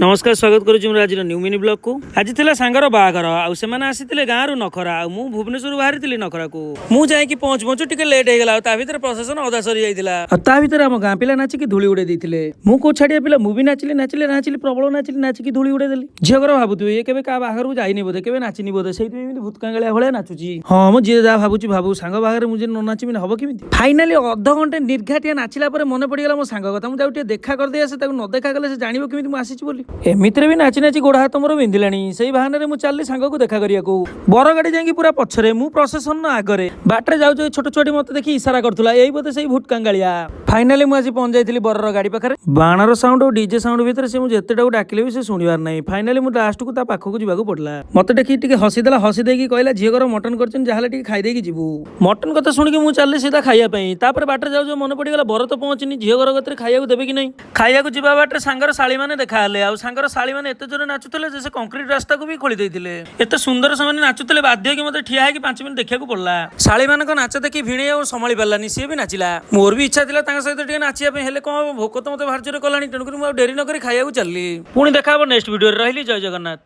नमस्कार स्वागत करुँ आज न्यू मिनी ब्लॉग को आज थिला सांगर बाहागर आउ से आसीते गाँव नखरा मु भुवनेश्वर बाहरी नखरा को मु जाकि पहुँच पहुँचु टिके लेट हो गला ता भीतर प्रशासन अधा सरी जाइतिला ता भीतर आम गाँ पिला नाचिकी धूली उड़े देथिले मु को छाड़िया पिला मु भी नाचिले नाचिले नाचिले प्रबल नाचिले नाचिकी धूली उड़े देली झियो घर भाबुथि ये केबे का बाहागर को जाइनी बोधे केबे नाचिनी बोधे सेहि एमिति भूतकांगलिया भले नाचुची हां मु जे जा भाबुची भाबु सांग बाहागर मु जे न नाचिबिन हबो केमिति फाइनली अध घंटे निर्घाटिया नाचिला परे मने पड़ी गला मो सांग कथा मु जाउटे देखा कर दे आसे ताको न देखा गले से जानिबो केमिति मु आसीची बोली एमितिरे भी नाची नाची गोड़ हाथ मोर बिंधिलानी से बहाने मु चलली सांग को देखा करिया को बर गाड़ी जाई पूरा पछरे मु प्रोसेसन आगरे बाटरे जाउ जो छोट छोटी मते देखि इशारा करथुला एई बोते सेही भूतकांगालिया फाइनली मु आज पहुंच जाइथिली बरर गाड़ी पाखरे बाणर साउंड और डीजे साउंड भीतर से मु जेतेटा डाकिले भी से सुनिबार नै फाइनली मु लास्ट को ता पाखो को जिबाको पड़ला मते देखि टिके हसी देकी कहला झियो घर मटन करछन जाहले टिके खाइ देकी जिबू मटन कथा सुनि के मु चलली सीधा खाइया पई तापर बाटरे जाउ जो मन पड़ी गला बर तो पहुंचनी झियो घर गतरे खाइया को देबे कि नै खाइया को जिबा बाटरे सांगर साली माने देखा हले आ सांगर साली माने एते जोरे नाचुतले जैसे कंक्रीट रास्ता को भी खोली देइतिले एते सुंदर से नाचुतले बाध्य कि मते ठिया है कि 5 मिनिट देखिया को पड़ला साली मानक नाच देखि भिणे और संभाली पालानी सी भी नाचिला मोर भी इच्छा थिला तांग सहित टिके नाचिया पे हेले कोन भोक तो मते भार जोरे कलानी तेणु करी मु डेरी न करी खाइया को चलली पुणी देखा नेक्स्ट वीडियो रे रहली जय जगन्नाथ।